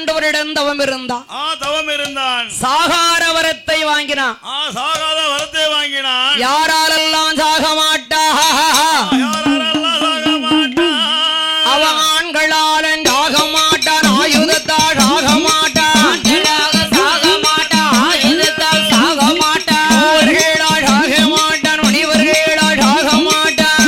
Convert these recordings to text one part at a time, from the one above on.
12 வருடம் தவம் இருந்தான். தவம் இருந்தான். சாகார வரத்தை வாங்கினான். சாகாத வரத்தை வாங்கினான். யாராலெல்லாம் சாக மாட்டா, யாரெல்லாம் சாக மாட்டான். அவன் ஆண்களால் சாக மாட்டான், ஆயுதத்தால் சாக மாட்டான், சாக மாட்டான், ஆயுதத்தால் சாக மாட்டான், மனிதர்களால் சாக மாட்டான், மனிதர்களால் சாக மாட்டான்,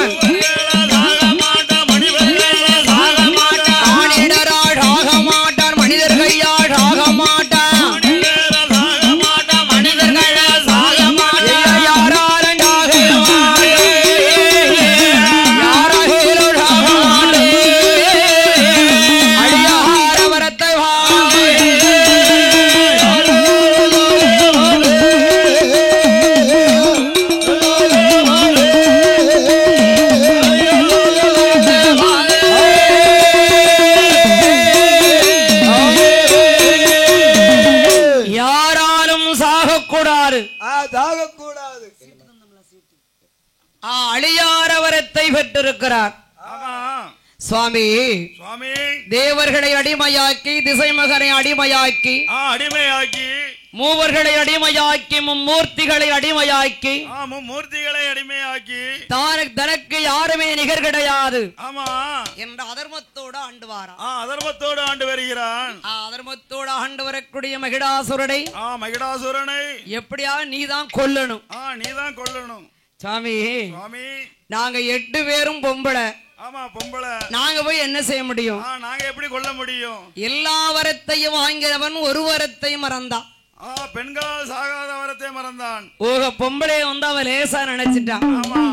மனிதர்களால் சாக மாட்டான், மானிடரால் சாக மாட்டான், மனிதர் கையால் சாக மாட்டான், மனிதர்களால் சாக மாட்டான், யாராலும் சாக மாட்டான், யாராலும் சாக மாட்டான். அடியார வரத்தை யாராலும் சாகக்கூடாது, சாகக்கூடாது. அழியார வரத்தை பெற்றிருக்கிறார் சுவாமி. சுவாமி தேவர்களை அடிமையாக்கி, திசை மகனை அடிமையாக்கி, அடிமையாக்கி, மூவர்களை அடிமையாக்கி, மும்மூர்த்திகளை அடிமையாக்கி, மூர்த்திகளை அடிமையாக்கி, தனக்கு யாருமே நிகர் கிடையாது ஆமா என்ற அதர்மத்தோடு ஆண்டு வாரான். அதர்மத்தோடு ஆண்டு வருகிறான். அதர்மத்தோடு ஆண்டு வரக்கூடிய மகிடாசுரனை மகிடாசுரனை எப்படியா நீதான் கொல்லணும். நீதான் கொல்லணும். சுவாமி சுவாமி நாங்க 8 பேரும் பொம்பளை. ஆமா பொம்பளை. நாங்க போய் என்ன செய்ய முடியும்? நாங்க எப்படி கொல்ல முடியும்? எல்லா வரத்தையும் வாங்கினவன் ஒரு வரத்தை மறந்தான். பெண்களால் சாகாத வரத்தை மறந்தான். பொம்பளை வந்து அவன் லேசா நினைச்சிட்டான். ஆமா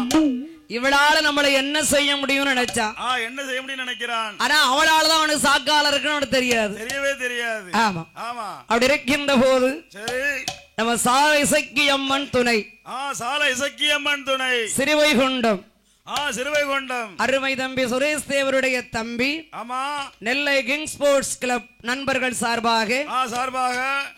இவளால நம்மள என்ன செய்ய முடியும்னு நினைச்சான். என்ன செய்ய முடியும் நினைக்கிறான். ஆனா அவளாலதான் அவனுக்கு சாக்கால இருக்குன்னு அவனுக்கு தெரியாது. தெரியவே தெரியாது. ஆமா ஆமா அப்படி இருக்கின்ற போது சரி நம்ம சால இசக்கி அம்மன் துணை, சால இசக்கி அம்மன் துணை, சிறுவைகுண்டம் சிறுவைகுண்டம் அருமை தம்பி சுரேஷ் தேவருடைய தம்பி, ஆமா நெல்லை கிங் ஸ்போர்ட்ஸ் கிளப் நண்பர்கள் சார்பாக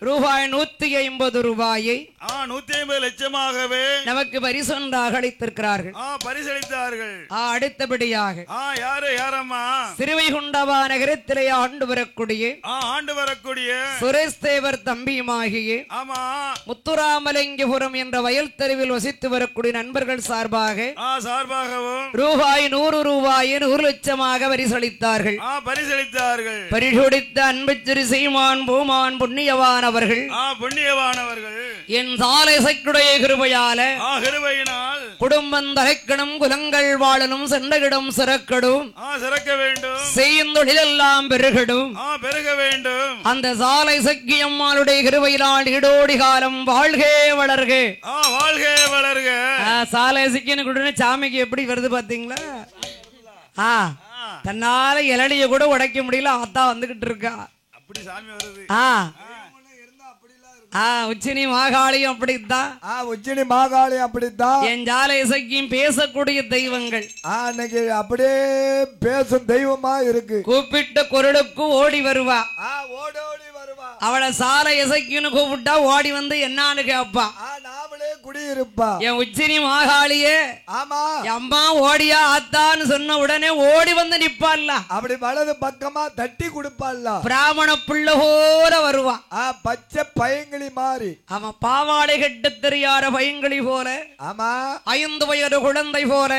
ரூபாய் 150 ரூபாயை 150 லட்சமாகவே நமக்கு பரிசொன்றாக அளித்திருக்கிறார்கள். பரிசளித்தார்கள். அடுத்தபடியாக யாரம்மா சிறுவைகுண்டவா நகரத்திலே ஆண்டு வரக்கூடிய சுரேஷ் தேவர் தம்பியுமாகிய ஆமா முத்துராமலிங்கபுரம் என்ற வயல் தெருவில் வசித்து வரக்கூடிய நண்பர்கள் சார்பாக ரூபாய் 100 ரூபாயை 100 லட்சமாக பரிசளித்தார்கள். பரிசொடித்த அன்பு திரு சீமான் பூமான் புண்ணியவான் அவர்கள் என் சாலை சைக்குடைய கிருபையால குடும்பம் தலைக்கணும், குலங்கள் வாழணும், சென்றகிடம் சிறக்கடும், செய்யும் தொழிலெல்லாம் பெருகடும், அந்த சாலை சக்கி அம்மாளுடைய கிருபையினால் ஈடோடி காலம் வாழ்கே வளர்க. சாலை சக்கின்னு கூட சாமிக்கு எப்படி வருது பாத்தீங்களா? தன்னால இளநிய கூட உடைக்க முடியல, ஆத்தா வந்துகிட்டு இருக்கா. அப்படி சாமி வருது. உச்சினி மாகாளியும் அப்படித்தான். உச்சினி மாகாளி அப்படித்தான். என் ஜால இசைக்கும் பேசக்கூடிய தெய்வங்கள் அன்னைக்கு அப்படியே பேசும் தெய்வமா இருக்கு. கூப்பிட்ட குரலுக்கு ஓடி வருவா. ஓடி வருவா. அவளை சாலை இசைக்குன்னு கூப்பிட்டா ஓடி வந்து என்னான்னு கேப்பா. நாமளே குடியிருப்பா. என் உச்சினி மாகாளியே ஆமா அம்மா ஓடியா ஆத்தான்னு சொன்ன உடனே ஓடி வந்து நிப்பாள்ல. அப்படி வலது பக்கமா தட்டி கொடுப்பாள்ல. பிராமண புள்ள போல வருவா. பச்சை பயங்களி மாறி. ஆமா பாவாடை கட்ட தெரியாத பயங்களி போல. ஆமா 5 வயது குழந்தை போல.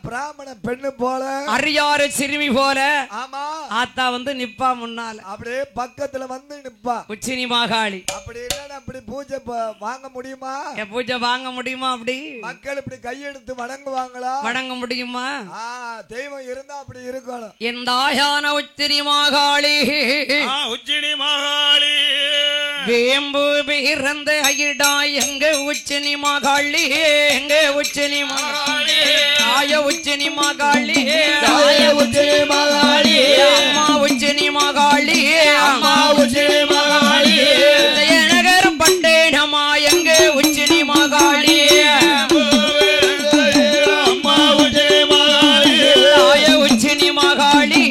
பிராமண பெண்ணு போல. அறியாத சிறுமி போல. ஆமா ஆத்தா வந்து நிப்பா முன்னால. அப்படியே பக்கத்துல வந்து நிப்பா உச்சினி மாகாளி. அப்படி இல்லன்னா அப்படி பூஜை வாங்க முடியுமா? பூஜை வாங்க முடியுமா? அப்படி மக்கள் இப்படி கையெடுத்து வணங்குவாங்களா? வணங்க முடியுமா? தெய்வம் இருந்தா அப்படி இருக்கணும். என் தாயான உச்சினி மாகாளி. உச்சினி மாகாளி வேம்பு பிறந்த ஐடா எங்க உச்சினி மாகாளி, எங்க உச்சினி மாகாளி, ஆய உச்சினி மாகாளி, ஆய உச்சினி மாகாளி, அம்மா உச்சினி மாகாளி, அம்மா உச்சினி மாகாளி, நகர் பட்டேனமா எங்க உச்சினி மாகாளி, அம்மா உச்சினி மாகாளி, ஆய உச்சினி மாகாளி,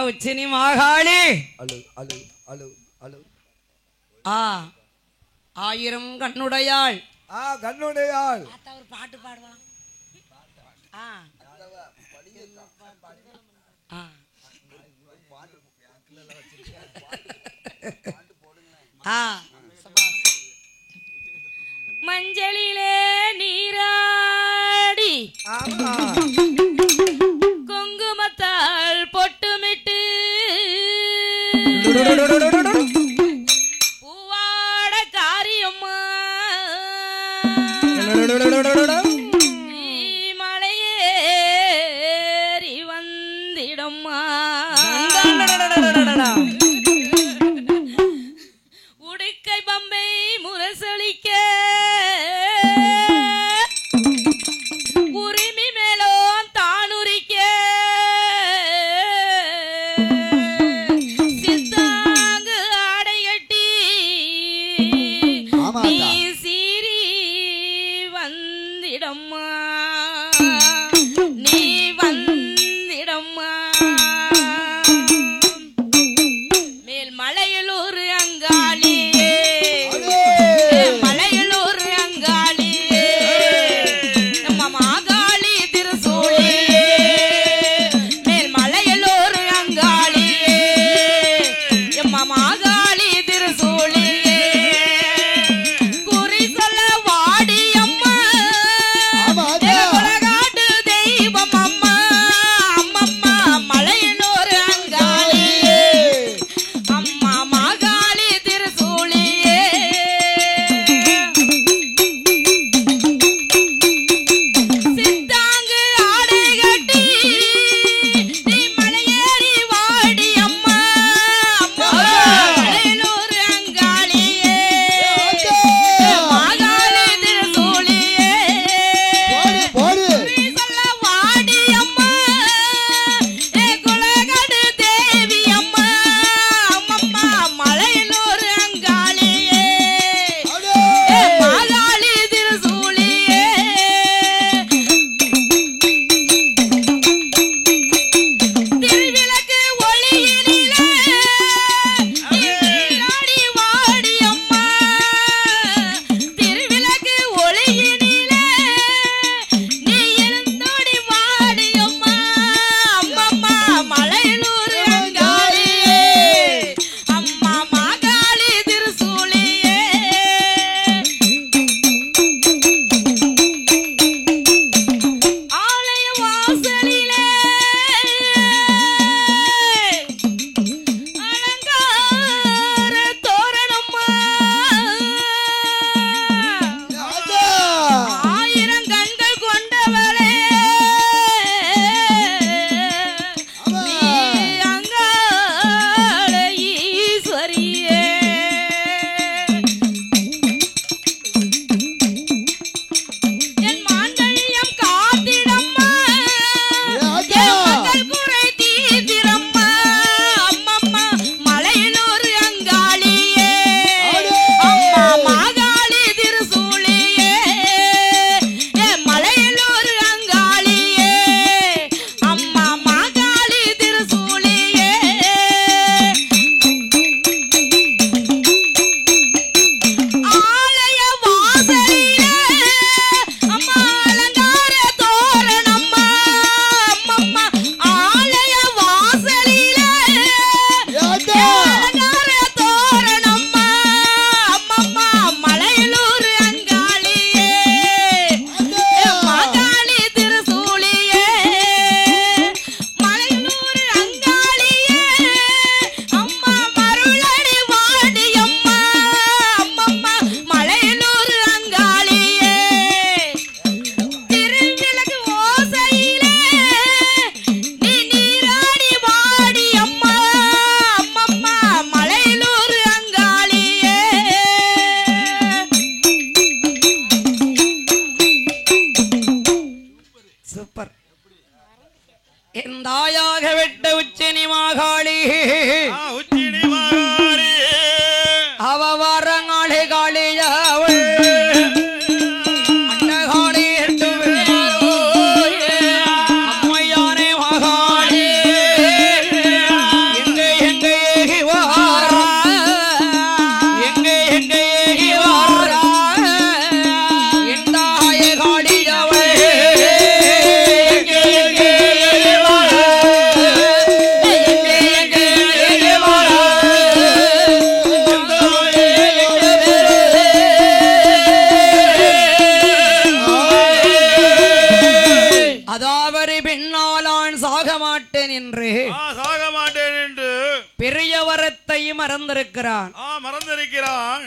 உச்சினி மாகாளி அழு அழு அழு அழு ஆ ஆயிரம் கண்ணுடையாள் கண்ணுடையாள் ஒரு பாட்டு பாடுவான் மஞ்சளிலே நீராடி குங்குமத்தால் பொட்டுமிட்டு பூவாட காரியம்மா மலையேறி வந்திடம்மா உடுக்கை பம்பை முரசொலிக்க உரிமை மேலோன் தானுரிக்க சித்தாங்கு ஆடையட்டி நீ சீறி வந்திடம்மா நீ வந்திடம்மா சாக மாட்டேன் என்று பெரிய வரத்தை மறந்திருக்கிறான். மறந்திருக்கிறான்.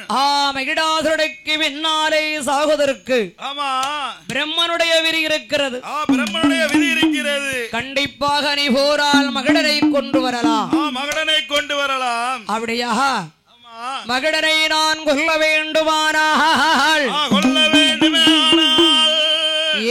மகிடாசுரனுக்கு பின்னாலே சாகுவதற்கு ஆமா பிரம்மனுடைய விதி இருக்கிறது. பிரம்மனுடைய விதி இருக்கிறது. கண்டிப்பாக நீ போரால் மகடனை கொண்டு வரலாம். மகடனை கொண்டு வரலாம். அப்படியா? மகடனை நான் கொல்ல வேண்டுமானால் கொல்ல வேண்டுமே.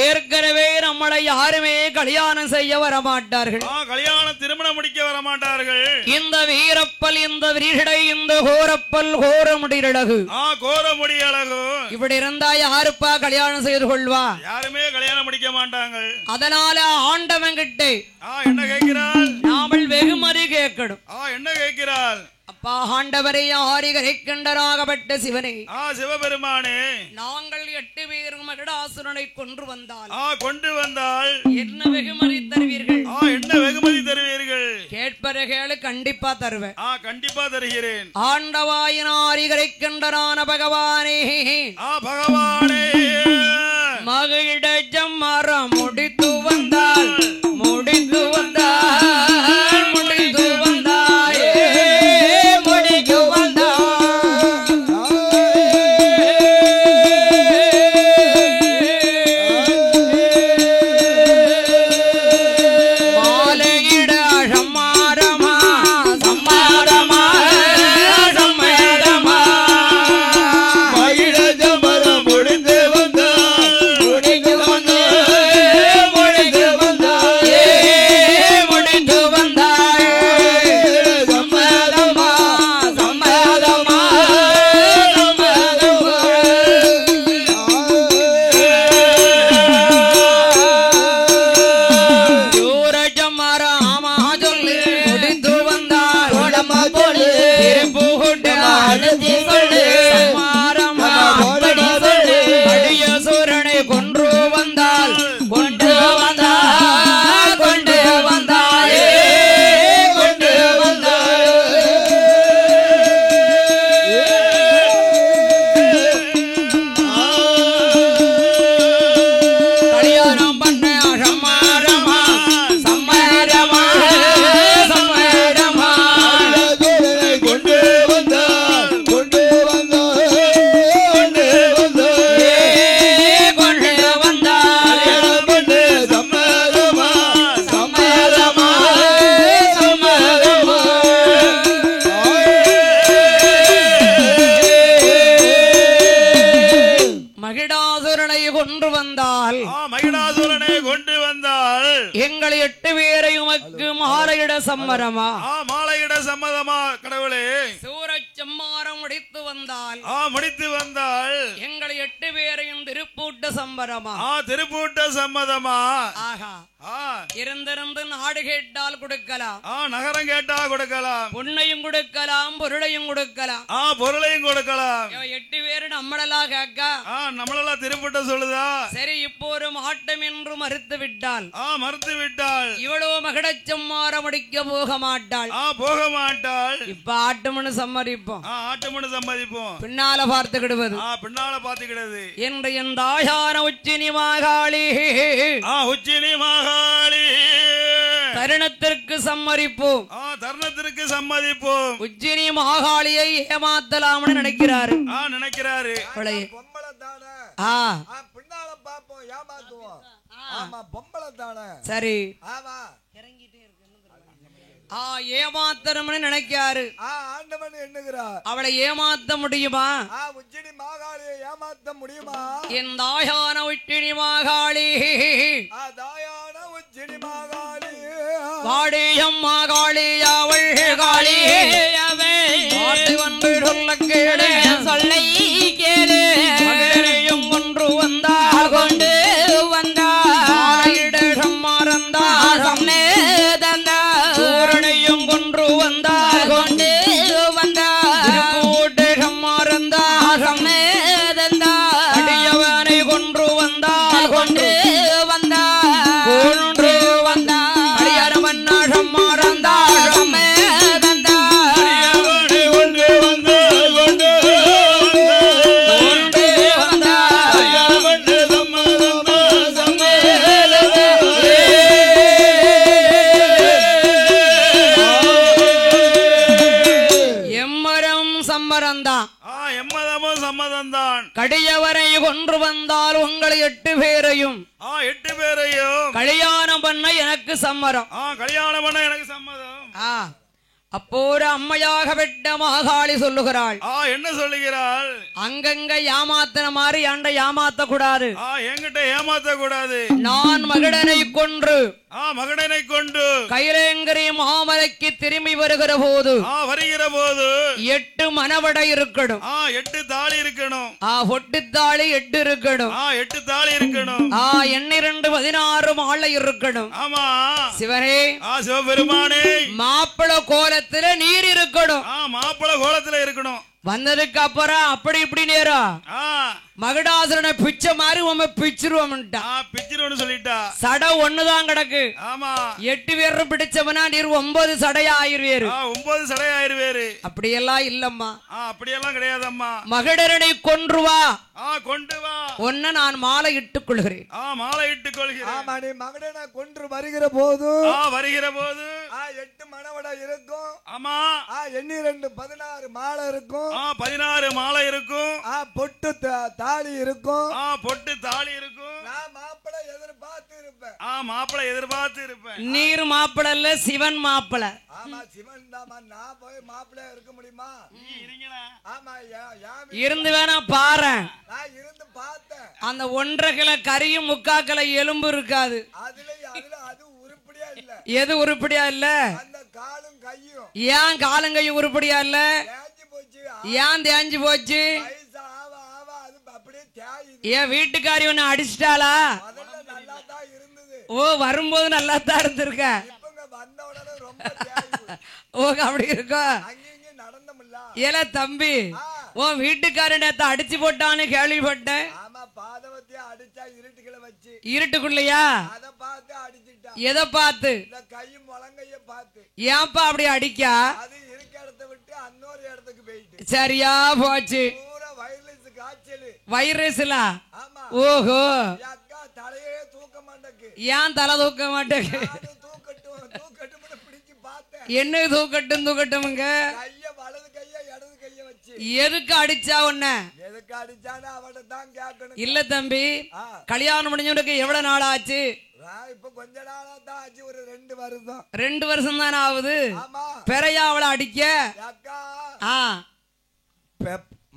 ஏற்கனவே நம்மளை யாருமே கல்யாணம் செய்ய வரமாட்டார்கள். கல்யாணம் திருமணம் முடிக்க வரமாட்டார்கள். இந்த வீரப்பல் இந்த விரிகடை இந்த கோரப்பல் கோரமுடியழகு கோரமுடியழகு இப்படி இருந்தா யாருப்பா கல்யாணம் செய்து கொள்வா? யாருமே கல்யாணம் முடிக்க மாட்டாங்க. அதனால ஆண்டவன் கிட்டே என்ன கேட்கிறாள்? நாமல் வெகுமதி கேட்கணும். என்ன கேட்கிறாள்? அப்பா ஆண்டவரே ஆரிகரைக்கண்டராகப்பட்ட சிவனே, சிவபெருமானே, நாங்கள் 8 பேரும் மகிடாசுரனை கொண்டு வந்தால் என்ன வெகுமதி தருவீர்கள்? என்ன வெகுமதி தருவீர்கள்? கேட்பவர்களு கண்டிப்பா தருவேன். கண்டிப்பா தருகிறேன். ஆண்டவாயின் ஆரிகரைக்கண்டரான பகவானே, பகவானே, மகிட ஜம்மரம் முடித்து வந்தால் முடித்து வந்தால் முடித்து வந்தாயே முடித்து வந்தாய். மாலையிட சம்மாரமா சம்மாரமா சம்மாரமா மகிழ ஜமரம் முடிந்து வந்தால் முடித்து வந்தாய் முடித்து வந்தாயே முடித்து வந்தாய். சம்மதமா சம்மதமா சம்மதமா. சூரஜமராமா சொல்லி முடித்து வந்தாய். உடம்பா போடு திருப்புகுட்ட அழுத்தி சொல்லு சம்மாரமா அப்படி சொல்லு. அடிய சூரனை கொன்று வந்தால் கொண்டு வந்தாய் கொண்டு வந்தாயே கொண்டு வந்தாய். கல்யாணம் பண்ண சம்மாரமா சம்மாரமா சம்மாரமா கொண்டு வந்தால் கொண்டு வந்தால் கொண்டு வந்தால் கொண்டு வந்தாய். பண்ணு சம்மதமா சம்மதமா சம்மதமா. மகிடாசுரனை கொண்டு வந்தால் மகிடாசுரனை கொண்டு வந்தால் எங்களை 8 பேரையும் உமக்கு மாலையிட சம்மரமா? மாலையிட சம்மதமா கடவுளே? சூரச்சம்மாரம் முடித்து வந்தால் முடித்து வந்தால் எங்களை 8 பேரையும் திருப்பூட்ட சம்பரமா? திருப்பூட்ட சம்மதமா? ஆகா, இருந்திருந்து நாடு கேட்டால் கொடுக்கலாம், நகரம் கேட்டா கொடுக்கலாம், பொன்னையும் கொடுக்கலாம் பொருளையும் கொடுக்கலாம், பொருளையும் கொடுக்கலாம். 8 பேரு நம்மளெல்லாம் கேட்கா நம்மளெல்லாம் திருப்பூட்ட சொல்லுதா? சரி, இப்போ ஒரு மாட்டம் என்று மறுத்து விட்டால் மறுத்து விட்டால் இவ்வளவு மகடச்சம்மாரம் முடிக்க போக மாட்டாள். போக மாட்டாள். இப்ப ஆட்டம்னு சம்மதிப்போம், ஆட்டம்னு சம்மதிப்போம், பின்னால பார்த்துக்கிடுவது பின்னால பாத்துக்கிடுது என்று என் தாயான உச்சினி மாகாளி உச்சினி மாகாளி தருணத்திற்கு சம்மதிப்போம், தருணத்திற்கு சம்மதிப்போம். உச்சினி மாகாளியை ஏமாத்தலாம்னு நினைக்கிறாரு. நினைக்கிறாரு. பொம்பளை தானே பின்னால பாப்போம் ஏமாத்துவோம். ஆமா பொம்பளை தானே. சரி, ஆமா ஏமாத்தணும்னு நினைக்காரு. ஆண்டவன் எண்ணுகிறார். அவளை ஏமாத்த முடியுமா? உச்சினி மாகாளியை ஏமாத்த முடியுமா? என் தாயான உச்சினி மாகாளி தாயான உச்சினி மாகாளி வாடியம் மாகாளி அவள் காளி வந்து சொல்ல கேளு சொல்லை கேளு. மகளையும் கொன்று வந்தால் கொண்டு வந்தாயிட சம்மாரந்தா சம்மே தந்தா. சூரனையும் கொன்று வந்தால் கொண்டு வந்தாட்டு சம்மாரந்தா சம்மே தந்தா. அடியவனை கொன்று வந்தால் கொண்டு வந்தா கொன்று வந்தா. அடியவன் சம்மாரந்தா சம்மே தந்தா. கொண்டு வந்தால் கொண்டு சம்மதம் தான். கடியவரை கொன்று வந்தால் உங்களை 8 பேரையும் 8 பேரையும் கல்யாணம் பண்ண எனக்கு சம்மதம். கல்யாணம் பண்ண எனக்கு சம்மதம். அப்போது அம்மையாக வெட்ட மாகாளி சொல்லுகிறாள். என்ன சொல்லுகிறாள்? அங்கங்க ஏமாத்தின மாதிரி ஏண்ட ஏமாத்த கூடாது. என்கிட்ட ஏமாத்த கூடாது. நான் மகடனை கொன்று மகடனை கொண்டு கைலேங்கரி மாமலைக்கு திரும்பி வருகிற போது 8 மணவடை இருக்கணும். 8 தாலி இருக்கணும். ஒட்டு தாலி 8 இருக்கணும். 8 தாலி இருக்கணும். 2 16 மாலை இருக்கணும். ஆமா சிவனே, சிவபெருமானே, மாப்பிள கோலத்துல நீர் இருக்கணும். மாப்பிள கோலத்துல இருக்கணும். வந்ததுக்கு அப்புறம் அப்படி இப்படி நேரம் மகடாசுரனை பிச்சை மாதிரி உண்மை பிச்சிருவோம் சொல்லிட்டா. சடை ஒண்ணுதான் கிடக்கு. ஆமா 8 பேரும் பிடிச்சவனா நீர் 9 சடையா ஆயிருவேரு. 9 சடையா ஆயிருவேரு. அப்படியெல்லாம் இல்லம்மா. அப்படியெல்லாம் கிடையாதம்மா. மகடரனை கொன்று வா. கொண்டு வா. ஒன்ன நான் மாலை இட்டுக் கொள்கிறேன். மாலை இட்டுக் கொள்கிறேன். ஆமா, நீ மகடனை கொன்று வருகிற போது 8 மணவடை இருக்கும். ஆமா 2 16 மாலை இருக்கும். 16 மாலை இருக்கும். பொட்டு தாலி இருக்கும். பொட்டு தாலி இருக்கும். நான் மாப்பிளை எதிர்பார்த்து இருப்பேன். மாப்பிளை எதிர்பார்த்து இருப்பேன். நீர் மாப்பிள இல்ல, சிவன் மாப்பிள. ஆமா, சிவன் தாமா. நான் போய் மாப்பிளையா இருக்க முடியுமா? ஆமா, இருந்து வேணா பாரு. நான் இருந்து பார்த்தேன். அந்த 1.5 கிலோ கறியும் 3/4 கிலோ எலும்பு இருக்காது. அதுல அது உருப்படியா இல்ல. எது உருப்படியா இல்ல? அந்த காலும் கையும். ஏன் காலும் கையும் உருப்படியா இல்ல? ஏன் தேஞ்சு போச்சு? ஏன் வீட்டுக்காரி ஒண்ணு அடிச்சிட்டாளா? வரும்போது நல்லா தான் இருந்திருக்க. அப்படி இருக்கா? ஏல தம்பி, உன் வீட்டுக்காரன் அடிச்சு போட்டான்னு கேள்விப்பட்டேன். இருட்டுக்குள்ளையா? எதை பார்த்து? ஏன்பா அப்படி அடிக்கா? சரியா போச்சு. வைரஸ்ல? ஓஹோ, ஏன் தலை தூக்க மாட்டேங்க? என்ன தூக்கட்டுமுங்க? எதுக்கு அடிச்சா உன்ன? இல்ல தம்பி, கல்யாணம் முடிஞ்சவனுக்கு எவ்வளவு நாள் ஆச்சு? இப்ப கொஞ்ச நாளா தான் ஆச்சு. ஒரு 2 வருஷம். 2 வருஷம் தானே ஆகுது. பெறையா அவளை அடிக்க?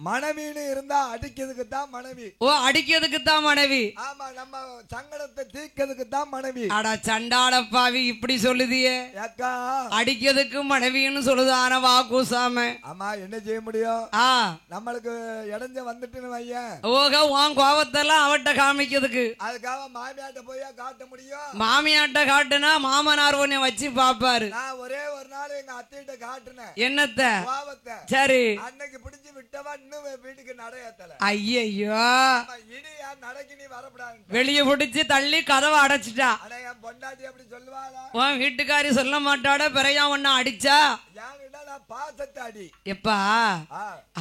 மனைவின்னு இருந்தா அடிக்கிறதுக்கு தான் மனைவி. அடிக்கிறதுக்கு தான் மனைவி. ஆமா, நம்ம சங்கடத்தை தீர்க்கிறதுக்கு தான் மனைவி. அடா சண்டாள பாவி, இப்படி சொல்லுதியே. அடிக்கிறதுக்கு மனைவின்னு சொல்லுது. ஆனா வா கூசாம. ஆமா, என்ன செய்ய முடியும்? நம்மளுக்கு இடைஞ்ச வந்துட்டுன்னு வையன். உன் கோபத்தெல்லாம் அவட்ட காமிக்கிறதுக்கு. அதுக்காக மாமியாட்ட போய் காட்ட முடியும்? மாமியாட்ட காட்டுனா மாமனார் ஒன்ன வச்சு பாப்பாரு. நான் ஒரே ஒரு நாள் எங்க அத்தையிட்ட காட்டுனேன். என்னத்த? கோபத்தை. சரி, அன்னைக்கு பிடிச்சு விட்டவா வீட்டுக்கு நடையத்தல. ஐயோ, இடியா நடக்கி நீ வரப்படாது. வெளியே பிடிச்சு தள்ளி கதவை அடைச்சிட்டா. என் பொண்டாட்டி அப்படி சொல்லுவாளா? உன் வீட்டுக்காரி சொல்ல மாட்டாட. பிறையா ஒண்ணு அடிச்சா? பாசத்தை அடி. எப்பா,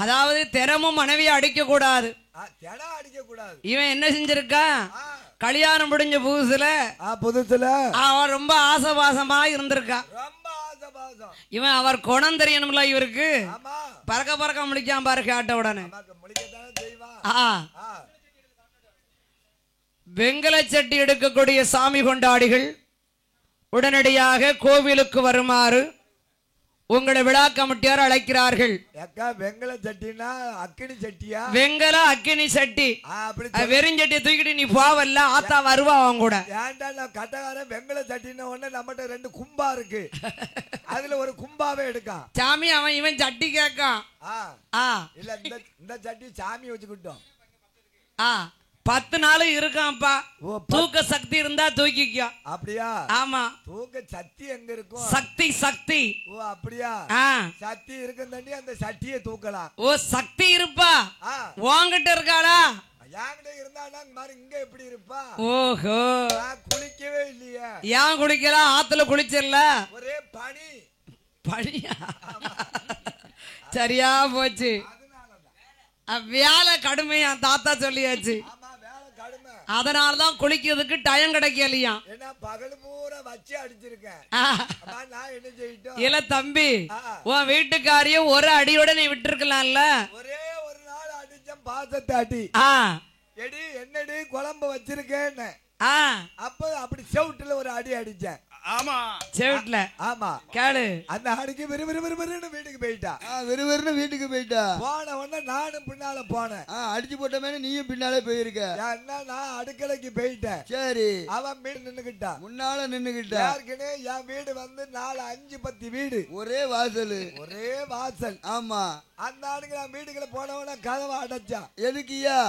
அதாவது திறமும் மனைவியை அடிக்க கூடாது. அடிக்க கூடாது. இவன் என்ன செஞ்சிருக்கா? கல்யாணம் முடிஞ்ச புதுசுல அவன் ரொம்ப ஆசபாசமா இருந்திருக்கா. இவன் அவர் குணம் தெரியணும்ல இவருக்கு. பறக்க முடிக்காம பாரு கேட்ட உடனே. வெங்கல சட்டி எடுக்கக்கூடிய சாமி கொண்டாடிகள் உடனடியாக கோவிலுக்கு வருமாறு உங்களை விழா கமிட்டியார் அழைக்கிறார்கள். வெங்கல சட்டினா அக்கினி சட்டியா? வெங்கல அக்கினி சட்டி. வெறுஞ்சட்டியை தூக்கிட்டு நீ போவல்ல, ஆத்தா வருவா அவங்க கூட. ஏன்டா கட்டகாரன் வெங்கல சட்டின உடனே நம்மகிட்ட 2 கும்பா இருக்கு. அதுல ஒரு கும்பாவே எடுக்கான் சாமி. அவன் இவன் சட்டி கேட்கான். இல்ல, இந்த சட்டி சாமி வச்சுக்கிட்டோம். 10 நாள் இருக்கான்ப்பா. தூக்க சக்தி இருந்தா தூக்கிக்கோ. அப்படியா? ஆமா. தூக்க சக்தி எங்க இருக்கும்? சக்தி. அப்படியா? சக்தி இருக்குன்னு அந்த சட்டியை தூக்கலாம். சக்தி இருப்பா. வாங்கிட்ட இருக்காளா? யாங்கிட்ட இருந்தா மாதிரி இங்க எப்படி இருப்பா? ஓஹோ, குளிக்கவே இல்லையா? ஏன் குளிக்கல? ஆத்துல குளிச்சிடல. ஒரே பனியா? சரியா போச்சு. வேலை கடுமையா தாத்தா சொல்லியாச்சு. அதனாலதான் குளிக்கிறதுக்கு டைம் கிடைக்கலையா? பகல் பூரா வச்சு அடிச்சிருக்கேன். இல்ல தம்பி, உன் வீட்டுக்காரியும் ஒரு அடியோட நீ விட்டு இருக்கலாம்ல. ஒரே ஒரு நாள் அடிச்சேன், பாசத்தை அடி. எடி என்னடி குழம்பு வச்சிருக்கேன்னு அப்ப அப்படி செவுட்டுல ஒரு அடி அடிச்சேன். ஆமா செவுட்டுல. ஆமா கேளு. அந்த அடிக்கு விறுவிறுன்னு வீட்டுக்கு போயிட்டா. விறுவிறுன்னு வீட்டுக்கு போயிட்டா. போன உடனே நானும் பின்னால போனேன். அடிச்சு போட்ட மேல நீயும் பின்னாலே போயிருக்க. என்ன நான் அடுக்கலைக்கு போயிட்டேன். சரி. அவன் வீடு நின்னுகிட்டா. முன்னால நின்னுகிட்டா. ஏற்கனவே என் வீடு வந்து 4-5 10 வீடு. ஒரே வாசல். ஒரே வாசல். ஆமா. அந்த ஆளுக்கு நான் வீட்டுக்குள்ள போனவன கதவை அடைச்சான். எதுக்குயா?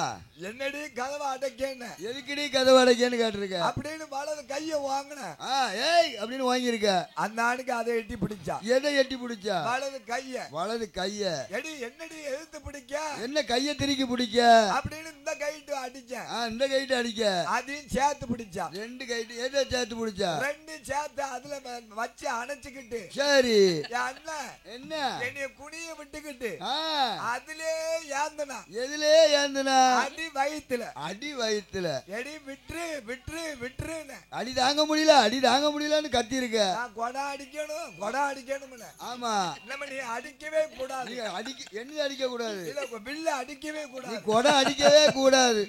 என்னடி கதவை அடைக்கேன்னு. எதுக்குடி கதவை அடைக்கேன்னு கேட்டிருக்க. அப்படின்னு வலது கைய வாங்கின. ஏய் அப்படின்னு வாங்கியிருக்க. அந்த ஆளுக்கு அதை எட்டி பிடிச்சா. எதை எட்டி பிடிச்சா? வலது கைய. வலது கைய. எடி என்னடி எதிர்த்து பிடிக்க. என்ன கைய திருக்கி பிடிக்க. அப்படின்னு இந்த கைட்டு அடிச்சேன். இந்த கைட்டு அடிக்க. அதையும் சேர்த்து பிடிச்சா. 2 கைட்டு எதை சேர்த்து பிடிச்சா? 2 சேர்த்து அதுல வச்சு அணைச்சுக்கிட்டு. சரி. அண்ணன் என்ன என்னைய குனிய விட்டுக்கிட்டு அதுலே ஏந்தனா. எதுலே ஏந்தனா? அடி வயித்துல. அடி வயித்துல. எடி விட்டுரு விட்டுரு விட்டுருன்னு. அடி தாங்க முடியல அடி தாங்க முடியலன்னு கத்தி இருக்க. கொடை அடிக்கணும் கொடை அடிக்கணும்னு. ஆமா. நம்ம நீ அடிக்கவே கூடாது. என்ன அடிக்க கூடாது. இல்ல வில்ல அடிக்கவே கூடாது. கொடை அடிக்கவே கூடாது.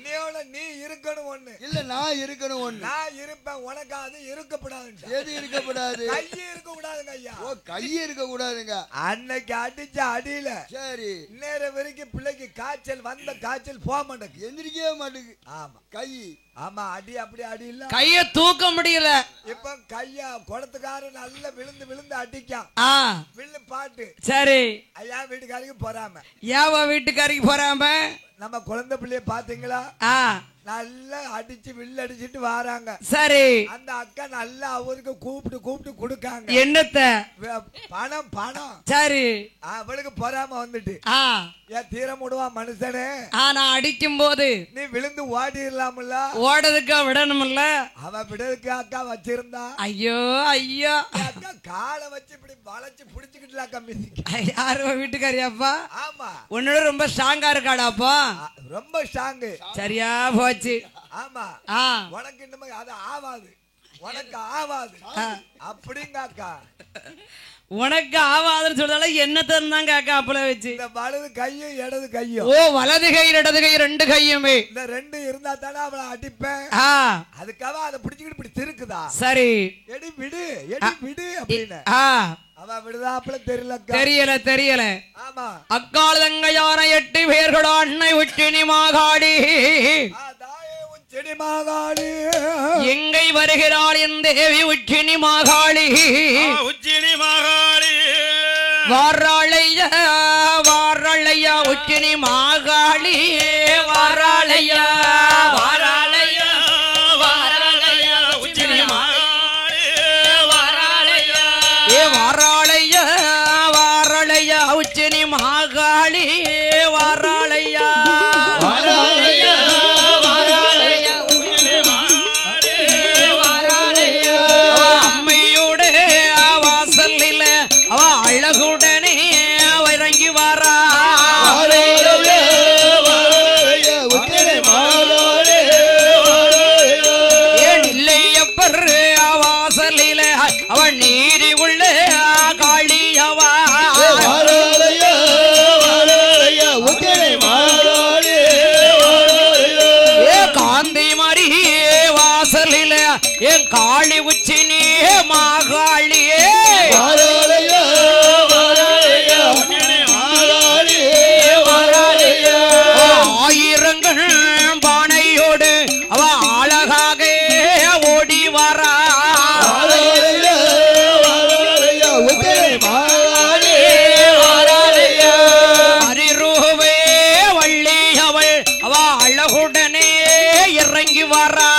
நீ இருக்கணும் ஒண்ணு. இல்ல நான் இருக்கணும் ஒண்ணு. நான் இருப்பேன் உனக்கு அது இருக்கப்படாது. எது இருக்கப்படாது? கை இருக்க கூடாதுங்க ஐயா. ஓ கை இருக்க கூடாதுங்க. அன்னைக்கு அடிச்ச அடியில சரி நேரம் வரைக்கும் பிள்ளைக்கு காய்ச்சல் வந்த காய்ச்சல் போக மாட்டேங்குது. எந்திரிக்கவே மாட்டேங்குது. ஆமா கை. ஆமா அடி அப்படி அடி இல்ல. கைய தூக்க முடியல. இப்ப கையா குளத்துக்காரன் நல்லா விழுந்து விழுந்து அடிக்கான். வில்லு பாட்டு. சரி ஐயா வீட்டுக்காரிக்கு போறாம. ஏவா வீட்டுக்காரிக்கு போறாம? நம்ம குழந்தை பிள்ளைய பாத்தீங்களா? நல்லா அடிச்சு வில்லு அடிச்சிட்டு வராங்க. சரி. அந்த அக்கா நல்லா அவருக்கு கூப்பிட்டு கூப்பிட்டு கொடுக்காங்க. என்னத்த? பணம் பணம். சரி. அவளுக்கு பொறாம வந்துட்டு ஏன் தீர முடுவா மனுஷனே. நான் அடிக்கும் போது நீ விழுந்து ஓடிடலாம்ல. ஓடதுக்கா விடணும்ல. அவ விடதுக்கு அக்கா வச்சிருந்தா. ஐயோ ஐயோ அக்கா காலை வச்சு இப்படி வளைச்சு புடிச்சுக்கிட்டு அக்கா மிதிக்க. யாரு வீட்டுக்காரியாப்பா? ஆமா. உன்னோட ரொம்ப ஸ்ட்ராங்கா இருக்காடாப்பா. ரொம்ப ஸ்ட்ராங்கு. சரியா போச்சு. ஆமா. உனக்கு இந்த மாதிரி அது ஆவாது. உனக்கு ஆவாது அப்படிங்காக்கா. உனக்கு ஆவாதுன்னு சொல்றால என்ன தந்தாங்க அக்கா அப்பல வச்சு. இந்த வலது கையும் இடது கையும். ஓ வலது கை இடது கை 2 கையுமே. இந்த 2 இருந்தா தானே அவளை அடிப்பேன். அதுக்காக அதை பிடிச்சுக்கிட்டு இப்படி திருக்குதா. சரி எடி விடு எடி விடு அப்படின்னு. அவ விடுதாப்புல தெரியல தெரியல. ஆமா. அக்கால் தங்க யானை 8 பேர்களோ அன்னை உச்சினி மாகாடி. உச்சினி மாகாளி. எங்கை வருகிறாள் என் தேவி உச்சினி மாகாளி. உச்சினி மாகாளி. வாராளையா வாராளையா உச்சினி மாகாளி. வாராளையா வாராளையா வாராளையா உச்சினி மாகாளி. வாராளையா ஏ வாராளையா வாராளையா உச்சினி மாகாளி. வாராளையா வாராளையா வாராளையா உச்சினி மாகாளி. வாராளையா அம்மையோட வாசல்ல அவ அழகுடனே இறங்கி வரா. ஏன் இல்லையப்பர் வாசலில அவன் நீரி உள்ள காளியவா. காந்தி மாறி வாசலில என் காளி உச்சினி மாகாளியே. ஆயிரங்கள் பானையோடு அவ அழகாக ஓடி வரா. அரிரூவே வள்ளி அவள் அவ அழகுடனே இறங்கி வரா.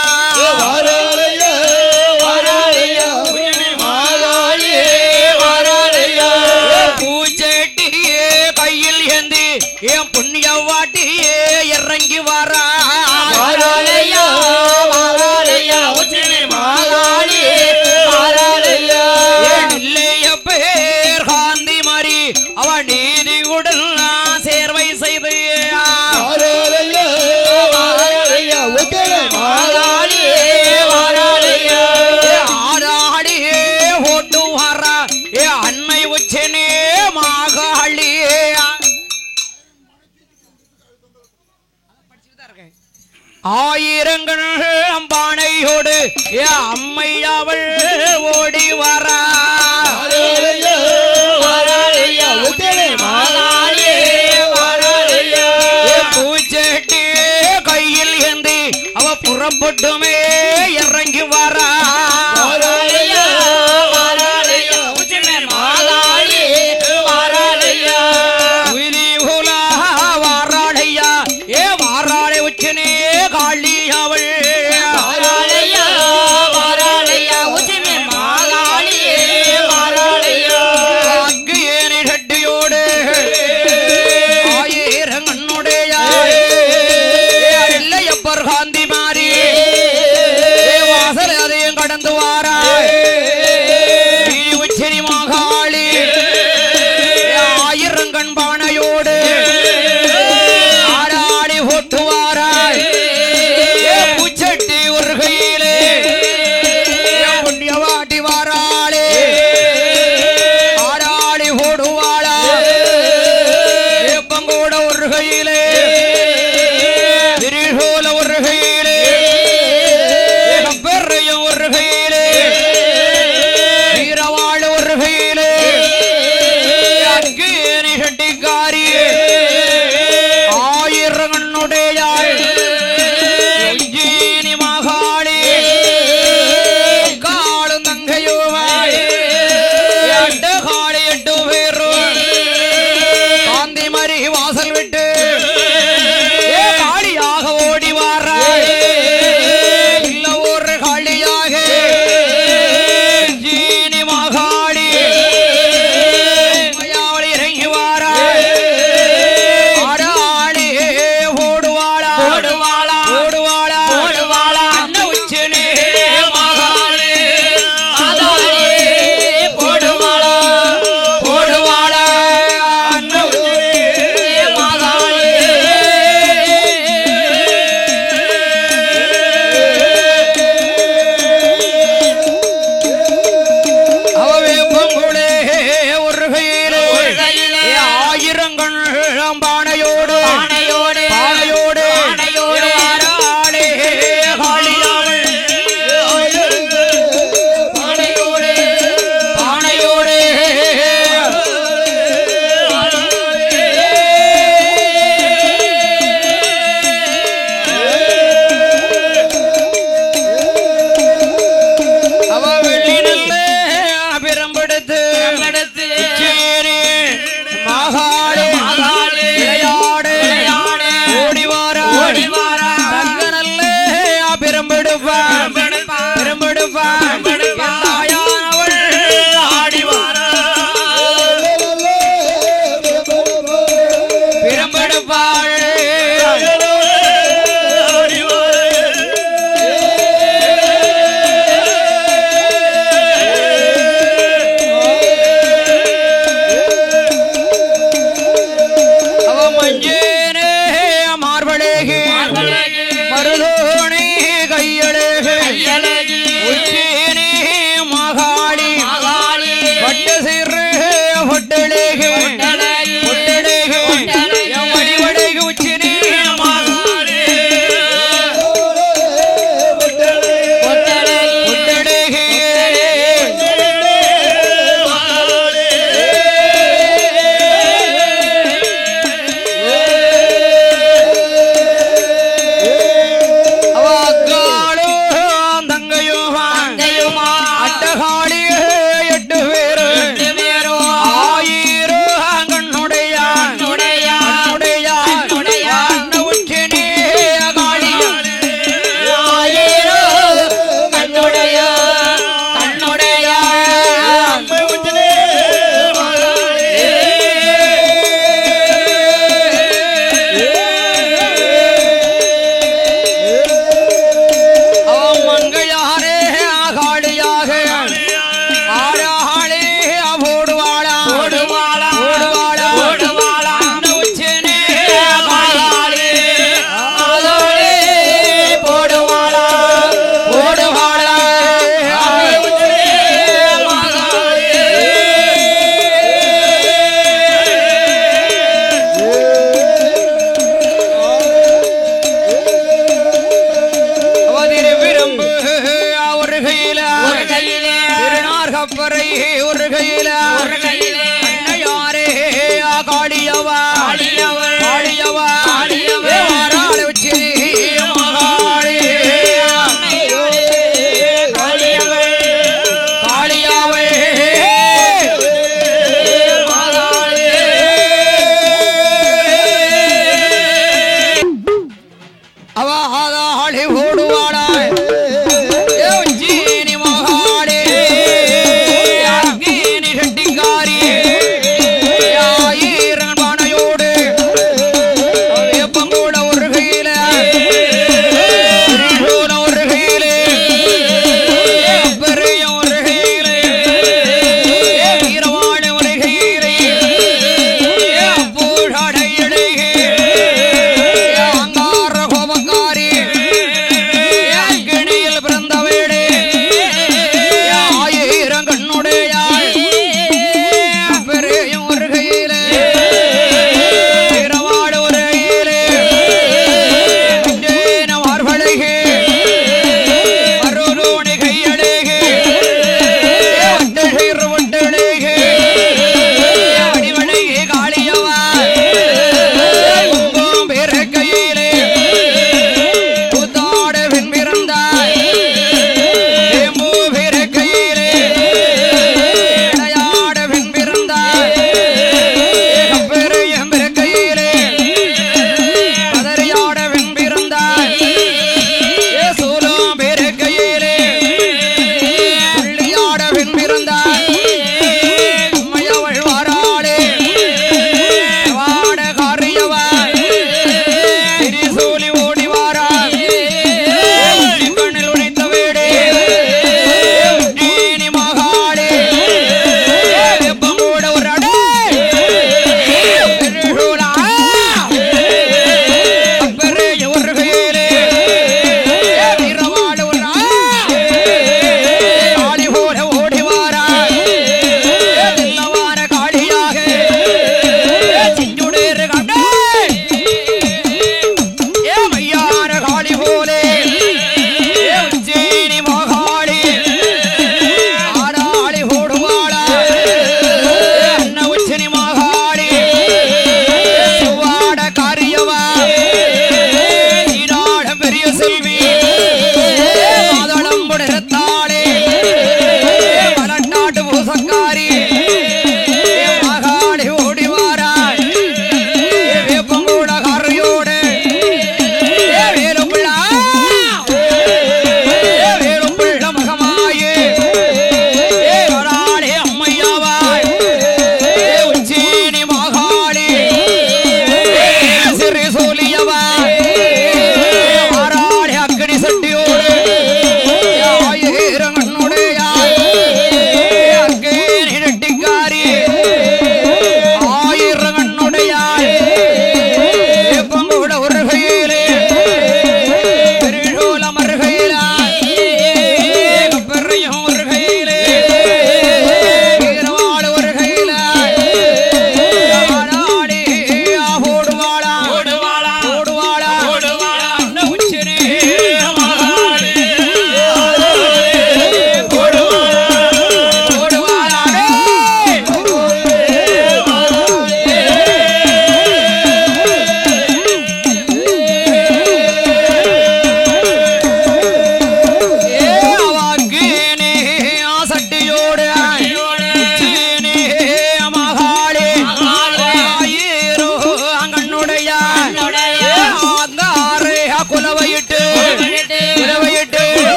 பூச்செட்டியே கையில் ஏந்தி என் புண்ணியவாட்டியே இறங்கி வரா. பேர் காந்தி மாறி அவ நீதியுடன் சேர்வை செய்து ஆராடியே ஓட்டு வரா. ஏ அன்னை உச்சனே மாகாளியே. ஆயிரங்கள் அம்பானையோடு அம்மை அவள் ஓடி வரா பூச்செட்டி கையில் ஏந்தி அவ புறப்பட்டுமே இறங்கி வரா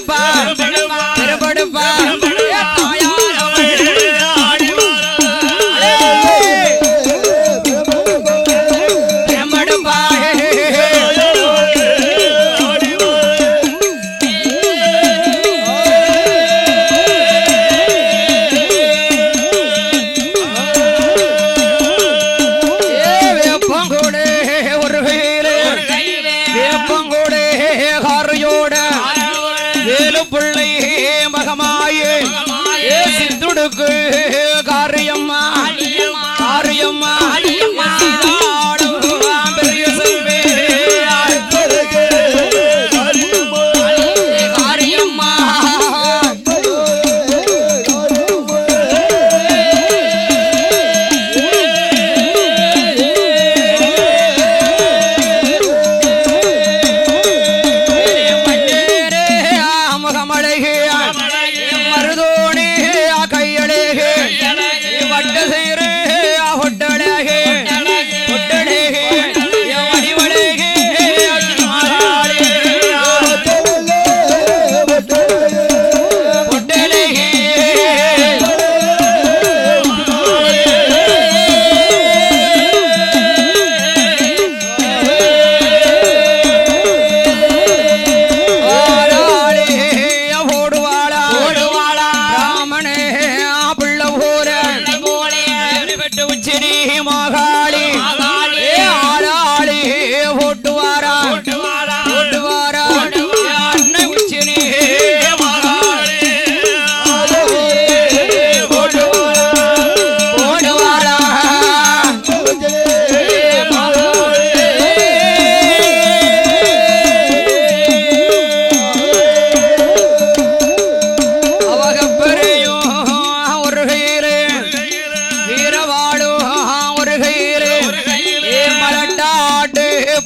திருபடுப்பா திருபடுப்பா காரியம்மா காரியம்மா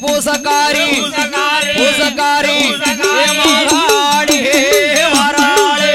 பூசக்காரி பூசக்காரி மகாடி வராளே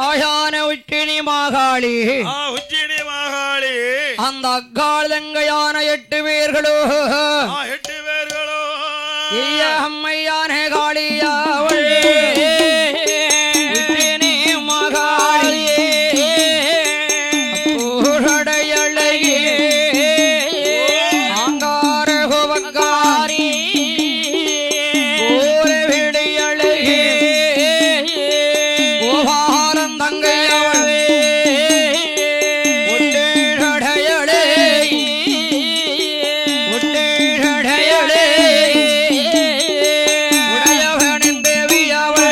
தாயான உச்சினி மாகாளி உச்சினி மாகாளி அந்த அக்காள் தங்கையான 8 பேர்களோ 8 பேர்களோ அம்மையான காளியாவள் உச்சினி மாகாளி பூரடையழகி ஆங்கார கோபக்காரி பூரவிடியழகி கோபாலம் தங்கையாவள் ஒட்டேழடையழே ஒட்டேழடையழே உடையவனின் தேவியாவள்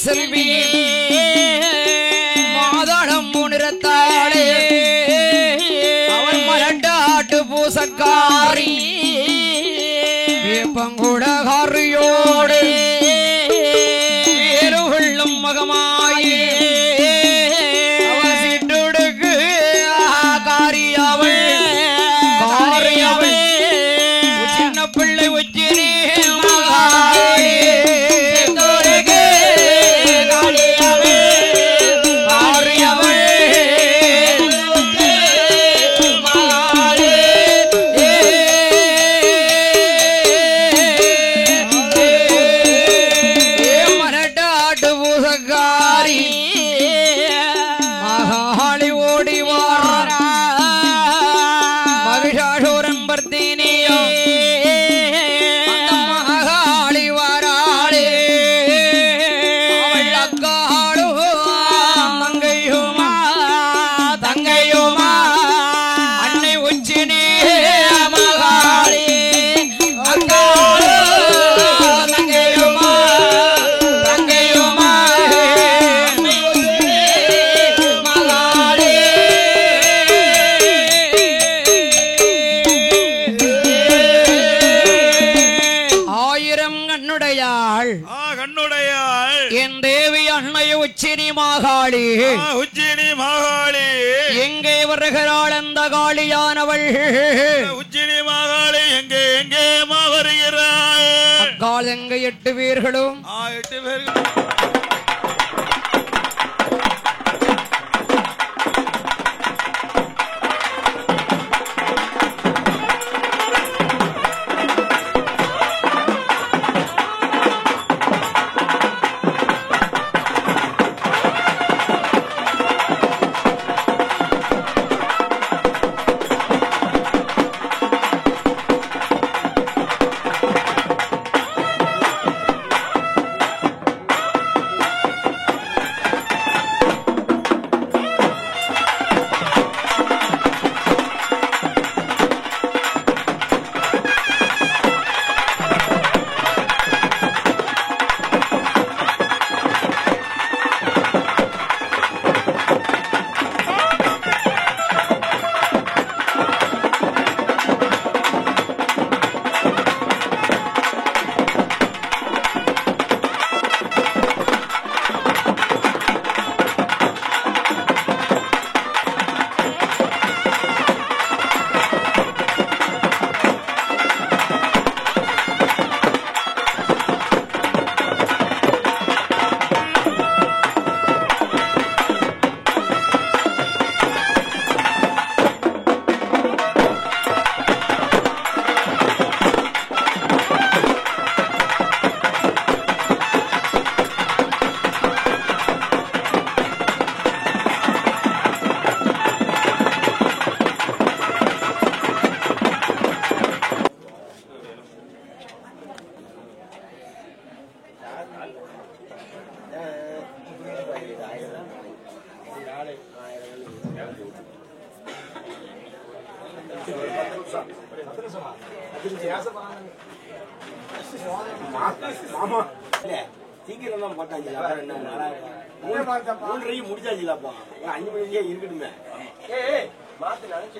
செல்வி மாதாளம் முனிரத்தாளே அவன் மலட்டாட்டு பூசக்காரி வேப்பங்குடகாரியோடு வேறுகொள்ளும் மகமாயே அவள் சிட்டுடுக்கு காரியவள் காரியவள் என்னுடைய என் தேவி அன்னை உச்சினி மாகாளி உச்சினி மாகாளி எங்கே வருகிறாள் அந்த காளியானவள் உச்சினி மாகாளி எங்கே எங்கே வருகிறாள் அக்கால் எங்க 8 பேர்களும் 8 பேர்களும் சீக்கிரம் போட்டாச்சு முடிச்சாச்சுலப்பா 5 மணிக்கே இருக்கட்டுமே மாத்து நினைச்சு